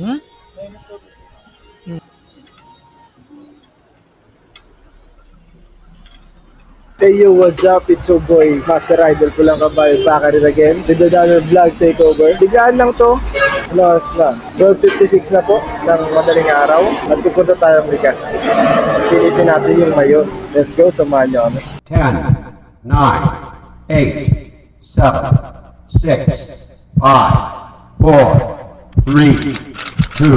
Hmm? Hey yo, what's up? It's your boy, Master Idol Pulang Kabayo, back at it again with another vlog takeover. Biglaan lang to, alas na, 12:56 na po ng madaling araw at pupunta tayong Legazpi. Silipin natin yung mayon. Let's go, samahan niyo kami. 10, 9, 8, 7, 6, 5, 4, 3, 2,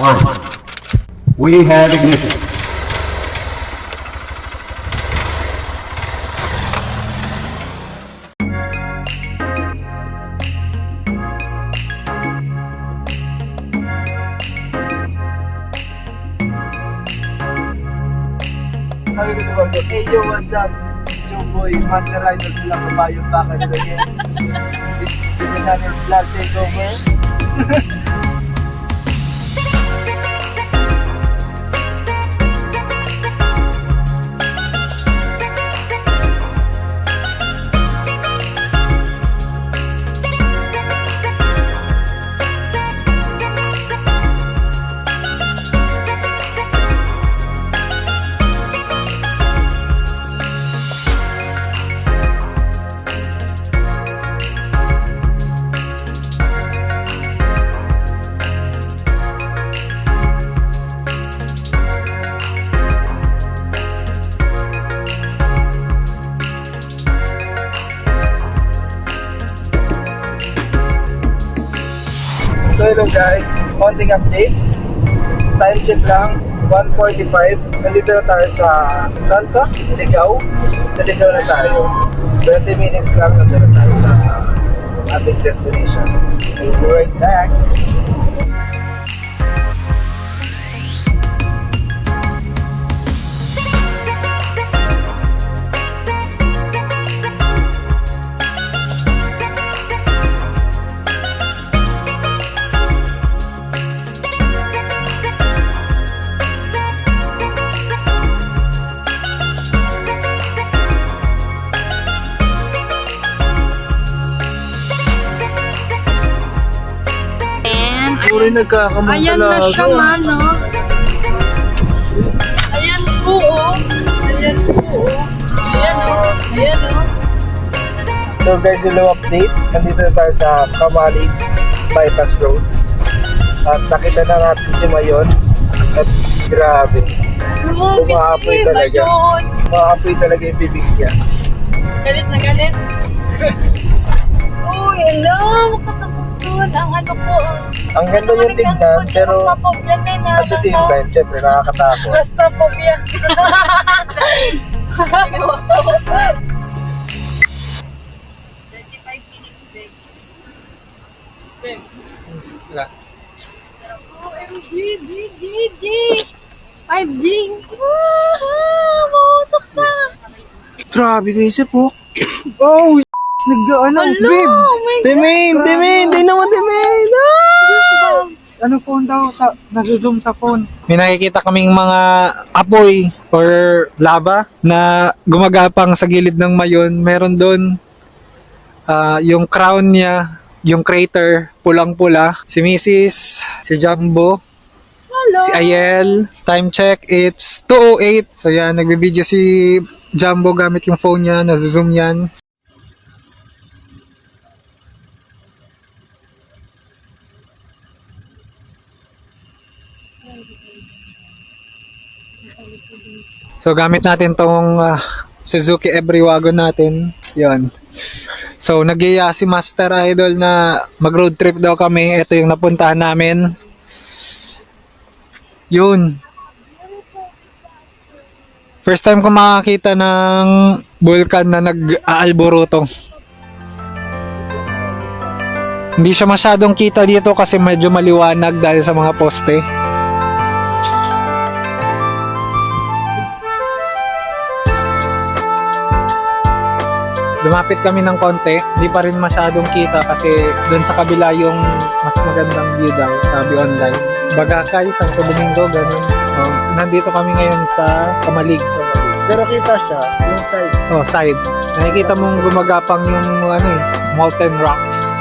1. We have ignition. Sabi ko sa bago, hey yo, what's up? It's your boy, Master Idol Pulang Kabayo, back at it again with another vlog takeover. So hello guys, konting update. Time check lang, 1:45. Nandito na tayo sa Santa, Ligao. Sa Ligao na tayo. 20 minutes lang nandito na tayo sa ating destination. We'll be right back. Puro nagkakamang Ayan na siya, mano. Ayan po, oh. Ayan po, oh. Ayan, oh. Ayan, oh. So guys, yung low update. Nandito na tayo sa Kamalig Bypass Road. At nakita na natin si Mayon. At grabe. Umaapoy talaga. Ayun. Umaapoy talaga yung bibig niya. Galit na galit. Oh, hello. Makatakot doon. Ang ano po, Ang ganda yung tignan, pero at the same time, syempre nakakatakot. Basta po yan. Ginawa ko. 25 minutes, babe. Babe. Wala. OMG, G. 5G. Mausok ka. Grabe ko isip po. Oh, nag-ano, Hello, babe. oh my God. Timin, di naman timin. Ano phone daw? Nasuzoom sa phone. May nakikita kaming mga apoy or lava na gumagapang sa gilid ng mayon. Meron doon yung crown niya, yung crater, pulang-pula. Si Mrs., si Jumbo, Hello. si Ayel. Time check, it's 2:08. So yan, nagbibideo si Jumbo gamit yung phone niya, nasuzoom yan. So gamit natin tong Suzuki Every Wagon natin. 'Yon. So nagyaya si Master Idol na mag-road trip daw kami. Ito yung napuntahan namin. 'Yun. First time ko makakita ng vulkan na nag-aalboruto. Hindi siya masyadong kita dito kasi medyo maliwanag dahil sa mga poste. Lumapit kami ng konti, hindi pa rin masyadong kita kasi doon sa kabila yung mas magandang view daw, sabi online. Bagakay, Santo Domingo, ganun. Nandito kami ngayon sa Kamalig. Pero kita siya, yung side. Oh, side. Nakikita mong gumagapang yung mountain rocks.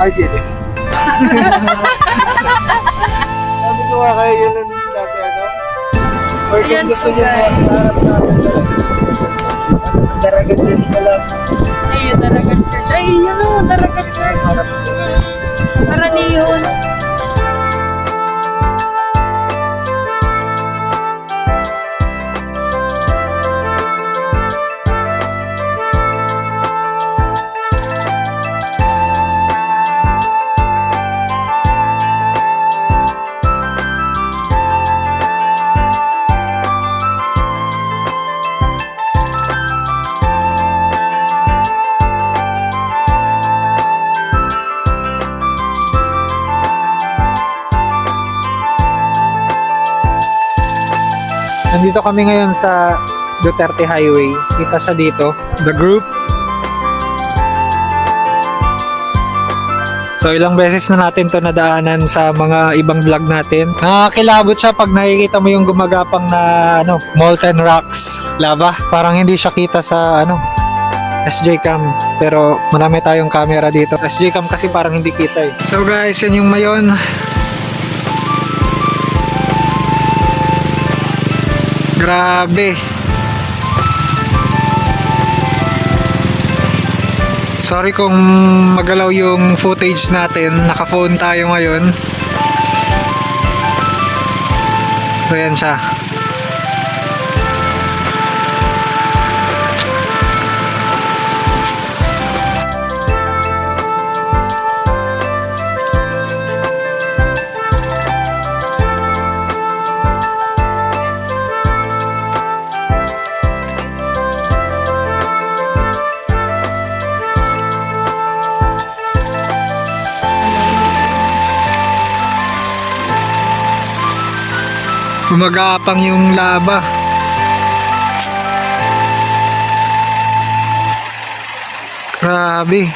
Ay, sige. Sabi ko nga kayo yun ang dati ano? Or kung Ayan gusto po, nyo guys. maharap namin Daragat Church na lang. Ayun, Daragat Church. Ay, yun o, Daragat Church. Karanihon. Nandito kami ngayon sa Duterte Highway. Kita siya dito. The Group. So ilang beses na natin to nadaanan sa mga ibang vlog natin. Nakakilabot siya pag nakikita mo yung gumagapang na molten rocks lava. Parang hindi siya kita sa SJ Cam. Pero marami tayong camera dito. SJ Cam kasi parang hindi kita eh. So guys, yan yung Mayon. Grabe. Sorry kung magalaw yung footage natin. Naka-phone tayo ngayon. So yan siya. Gumagapang yung lava. Grabe.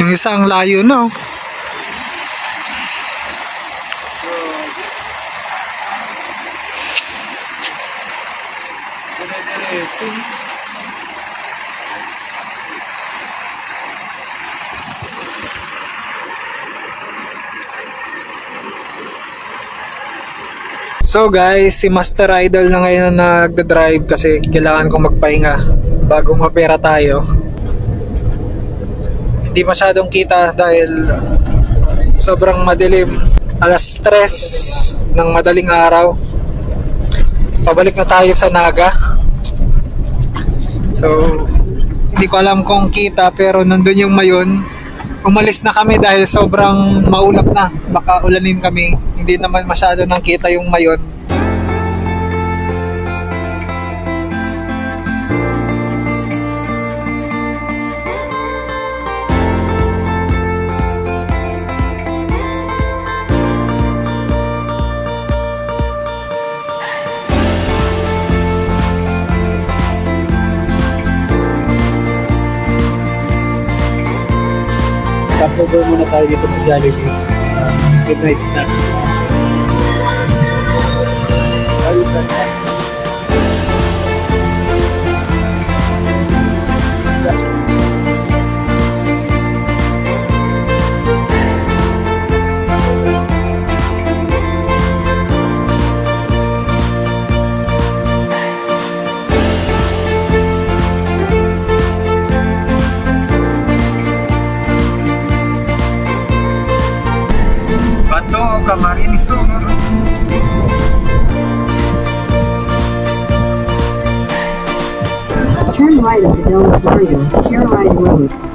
Yung isang layo na oh. So guys, si Master Idol na ngayon na nagda-drive kasi kailangan kong magpahinga bago mapera tayo. Hindi masyadong kita dahil sobrang madilim. Alas 3 ng madaling araw. Pabalik na tayo sa Naga. So, hindi ko alam kung kita pero nandun yung Mayon. Umalis na kami dahil sobrang maulap na. Baka ulanin kami. Hindi naman masyado nang kita yung Mayon. Stopover muna tayo dito sa Jollibee. Good night snack. Bato, Camarines Sur. Turn right at the Del Rosario, Caroline Road.